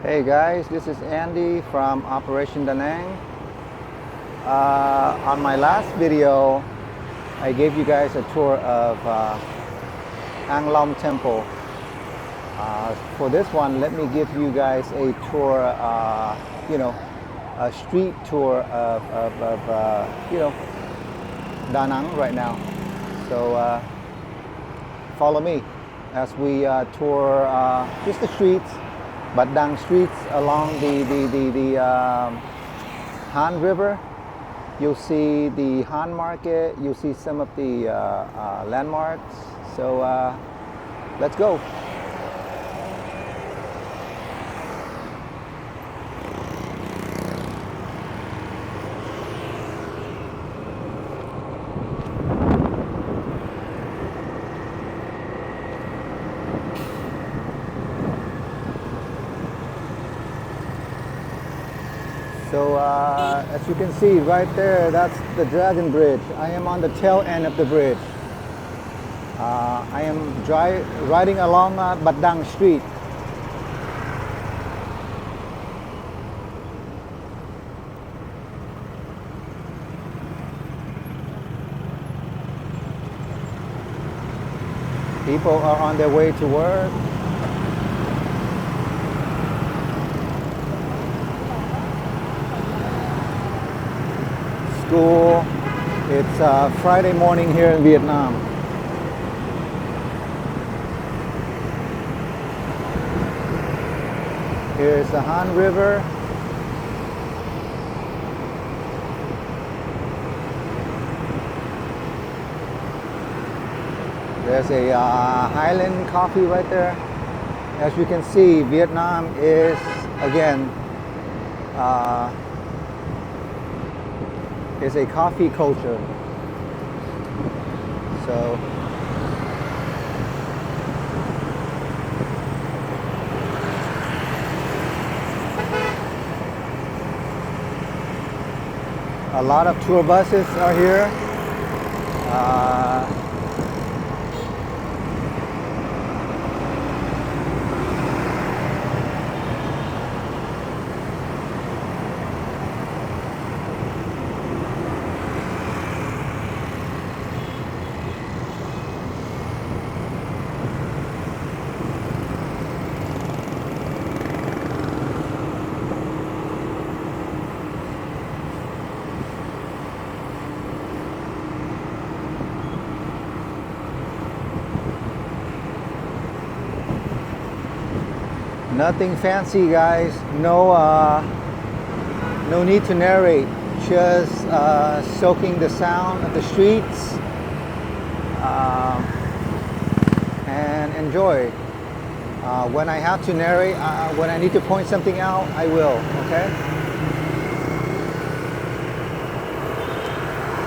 Hey guys, this is Andy from Operation Đằng. On my last video, I gave you guys a tour of An Long Temple. For this one, let me give you guys a tour, a street tour of Da Nang right now. So follow me as we tour just the streets, Bach Dang Street along the Han River. You'll see the Han Market. You'll see some of the landmarks. So let's go. So as you can see right there, that's the Dragon Bridge. I am on the tail end of the bridge. I am riding along Bach Dang Street. People are on their way to work. School. It's Friday morning here in Vietnam. Here's the Han River. There's a Highland coffee right there. As you can see, Vietnam is again is a coffee culture. So a lot of tour buses are here. Nothing fancy, guys. No need to narrate. Just soaking the sound of the streets and enjoy. When I have to narrate, when I need to point something out, I will. Okay.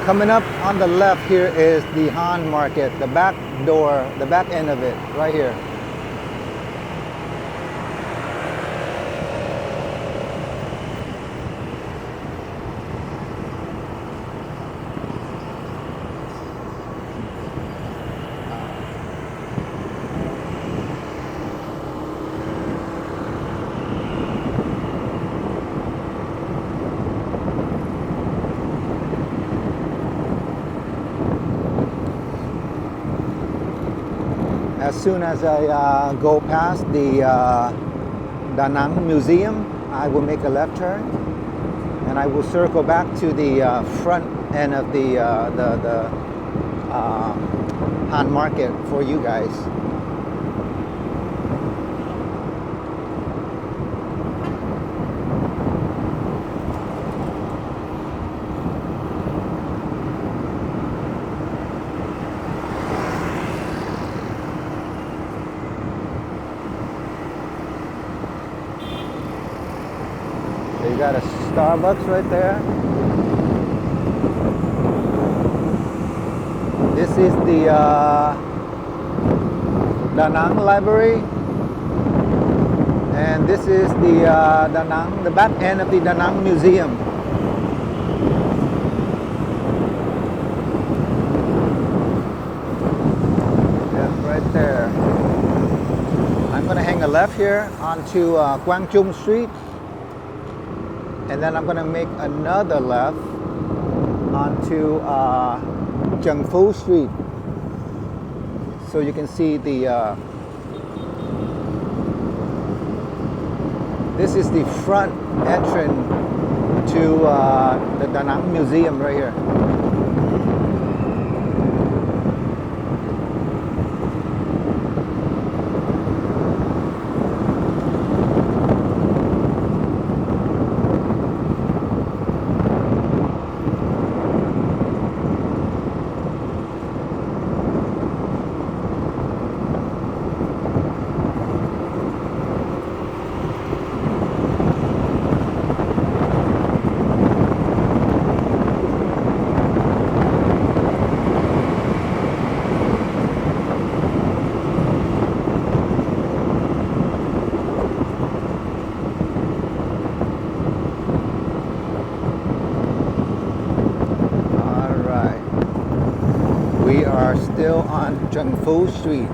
Coming up on the left here is the Han Market, the back door, the back end of it, right here. As soon as I go past the Da Nang Museum, I will make a left turn, and I will circle back to the front end of the Han Market for you guys. You got a Starbucks right there. This is the Da Nang Library, and this is the Da Nang, the back end of the Da Nang Museum. Yeah, right there. I'm gonna hang a left here onto Quang Trung Street, and then I'm gonna make another left onto Cheng Phu Street, so you can see the this is the front entrance to the Da Nang Museum right here. Still on Cheng Phu Street.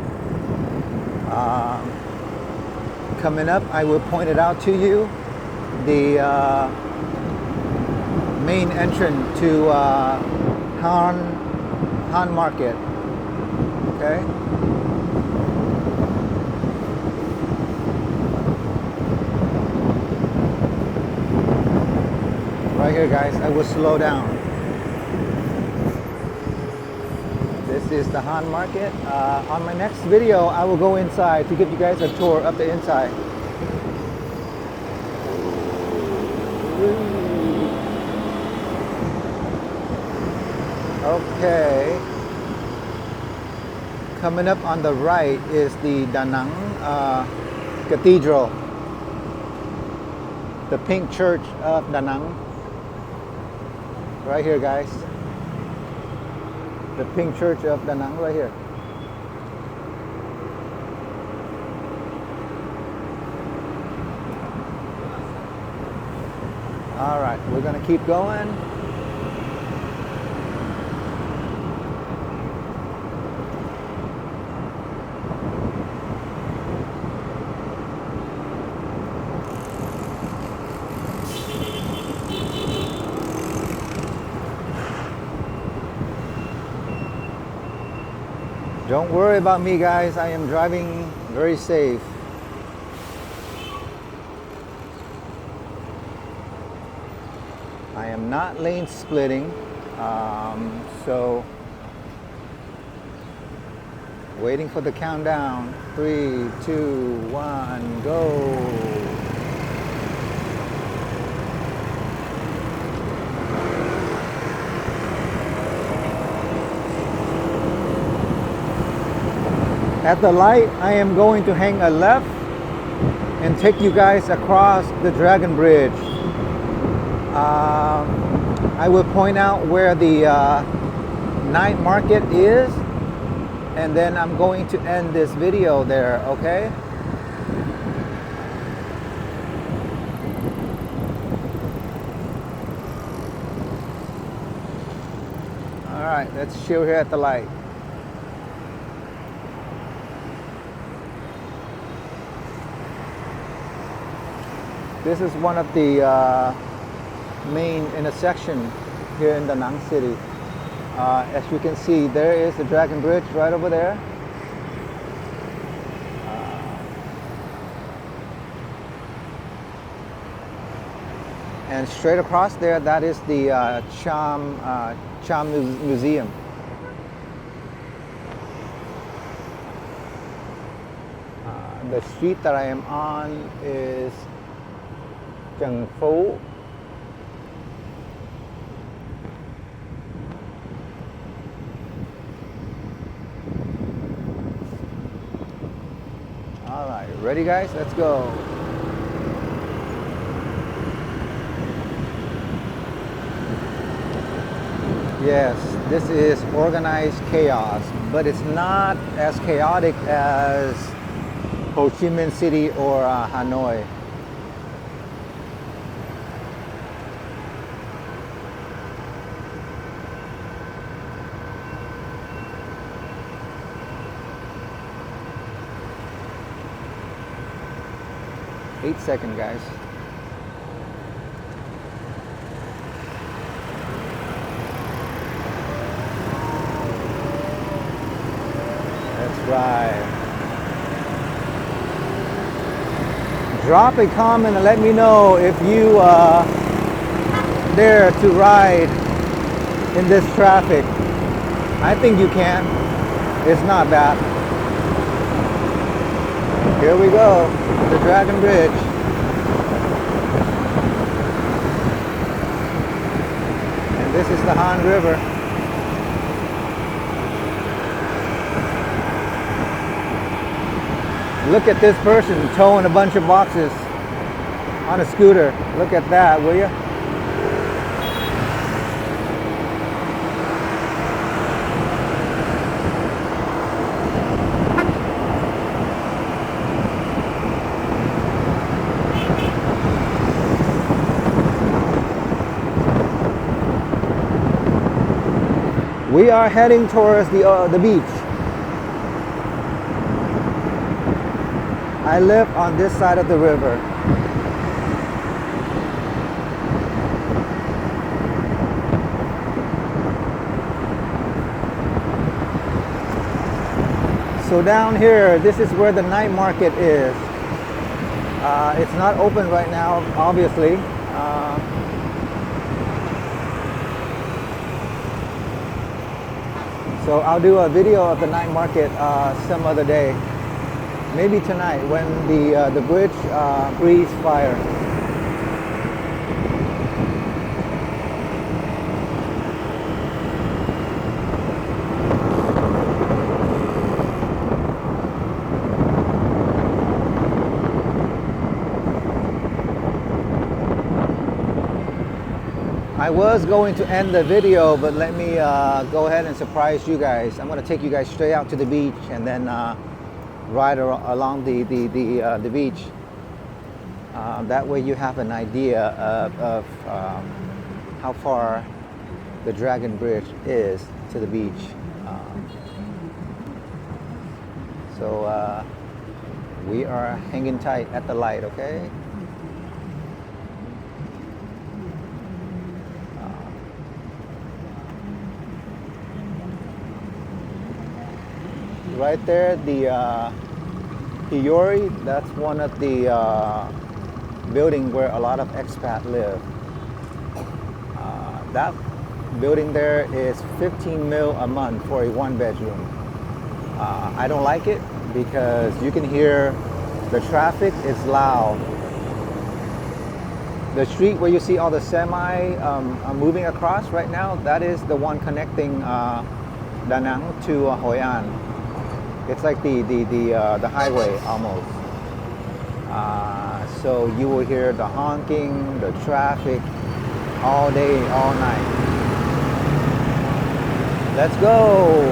Coming up, I will point it out to you, the main entrance to Han Market. Okay. Right here, guys. I will slow down. This is the Han Market. On my next video, I will go inside to give you guys a tour of the inside. Okay. Coming up on the right is the Da Nang Cathedral, the pink church of Da Nang. Right here, guys. The pink church of Da Nang right here. All right, we're gonna keep going. Don't worry about me, guys. I am driving very safe. I am not lane splitting, so waiting for the countdown. 3, 2, 1, go. At the light, I am going to hang a left and take you guys across the Dragon Bridge. I will point out where the night market is, and then I'm going to end this video there, okay? All right, let's chill here at the light. This is one of the main intersection here in Da Nang City. As you can see, there is the Dragon Bridge right over there. And straight across there, that is the Cham Museum. The street that I am on is Cheng Phu. All right, ready guys? Let's go. Yes, this is organized chaos, but it's not as chaotic as Ho Chi Minh City or Hanoi. 8 seconds, guys. That's right. Drop a comment and let me know if you dare to ride in this traffic. I think you can. It's not bad. Here we go, the Dragon Bridge. And this is the Han River. Look at this person towing a bunch of boxes on a scooter. Look at that, will you? We are heading towards the beach. I live on this side of the river. So down here, this is where the night market is. It's not open right now, obviously. So I'll do a video of the night market some other day. Maybe tonight when the bridge breathes fire. I was going to end the video, but let me go ahead and surprise you guys. I'm going to take you guys straight out to the beach and then ride along the beach. That way you have an idea of how far the Dragon Bridge is to the beach. So we are hanging tight at the light, okay? Right there, the Hiyori, that's one of the buildings where a lot of expats live. That building there is 15 mil a month for a 1-bedroom. I don't like it because you can hear the traffic is loud. The street where you see all the semi moving across right now, that is the one connecting Da Nang to Hoi An. It's like the highway almost. So you will hear the honking, the traffic all day, all night. Let's go.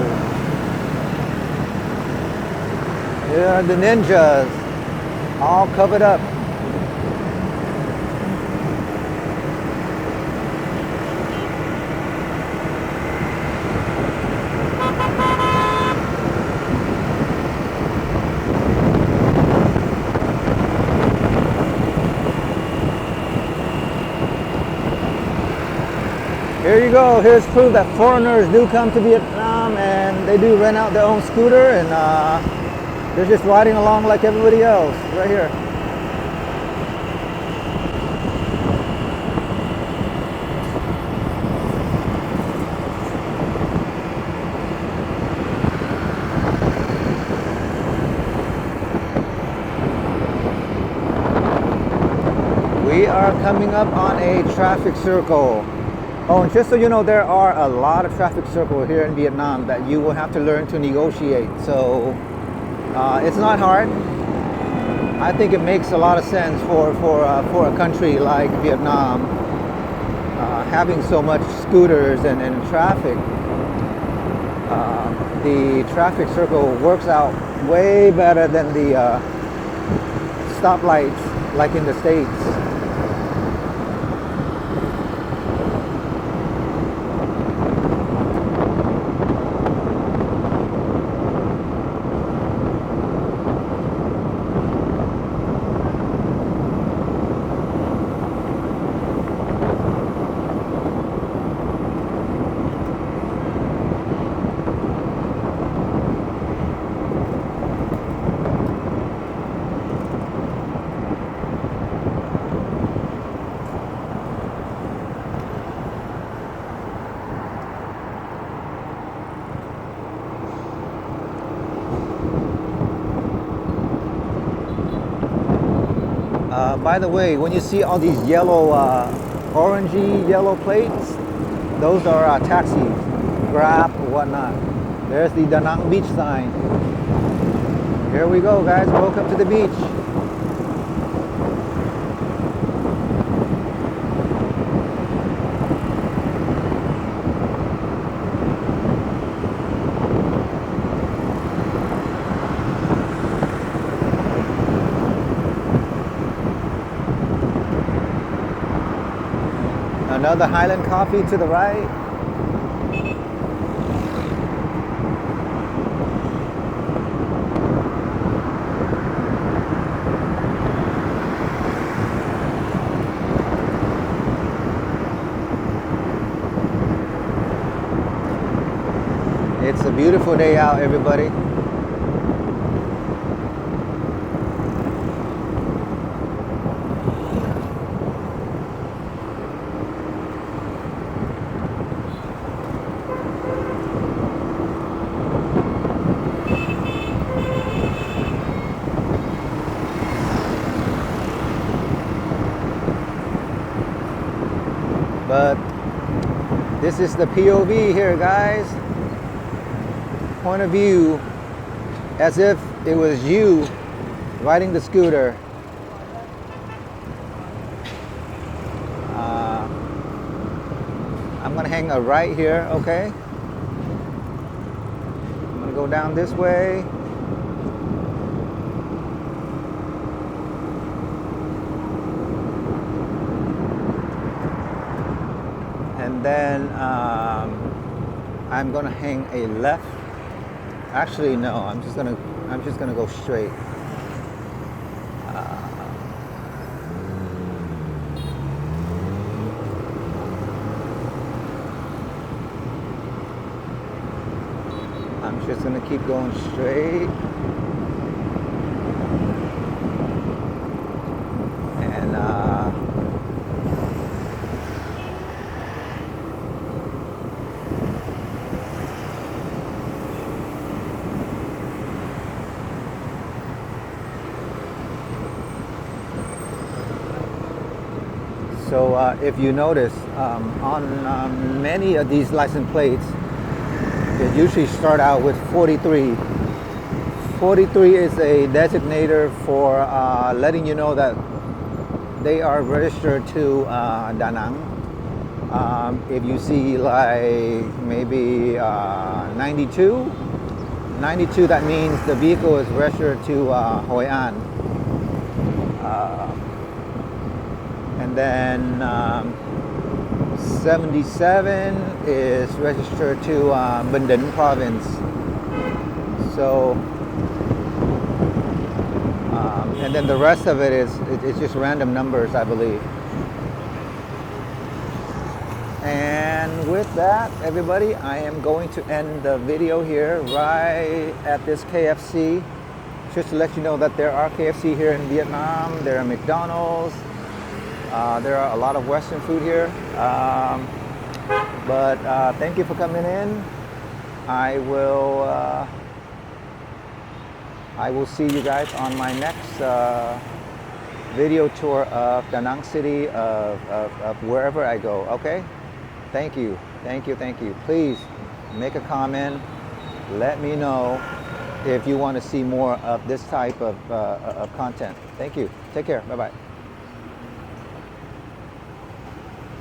Here are the ninjas, all covered up. Here you go. Here's proof that foreigners do come to Vietnam and they do rent out their own scooter and they're just riding along like everybody else right here. We are coming up on a traffic circle. Oh, and just so you know, there are a lot of traffic circles here in Vietnam that you will have to learn to negotiate. So it's not hard. I think it makes a lot of sense for a country like Vietnam, having so much scooters and traffic. The traffic circle works out way better than the stoplights like in the States. By the way, when you see all these yellow, orangey yellow plates, those are taxis, Grab or whatnot. There's the Da Nang Beach sign. Here we go, guys. Welcome to the beach. Another Highland coffee to the right. It's a beautiful day out, everybody. But this is the POV here, guys. Point of view, as if it was you riding the scooter. I'm gonna hang a right here, okay? I'm gonna go down this way. And then I'm gonna hang a left. Actually, no. I'm just gonna go straight. I'm just gonna keep going straight. And so if you notice, on many of these license plates, they usually start out with 43. 43 is a designator for letting you know that they are registered to Da Nang. If you see like maybe 92, that means the vehicle is registered to Hoi An. And then 77 is registered to Bình Định province. So, and then the rest of it is it's just random numbers, I believe. And with that, everybody, I am going to end the video here right at this KFC. Just to let you know that there are KFC here in Vietnam. There are McDonald's. There are a lot of Western food here, but thank you for coming in. I will see you guys on my next video tour of Da Nang City, of wherever I go. Okay, thank you. Please make a comment. Let me know if you want to see more of this type of content. Thank you. Take care. Bye bye.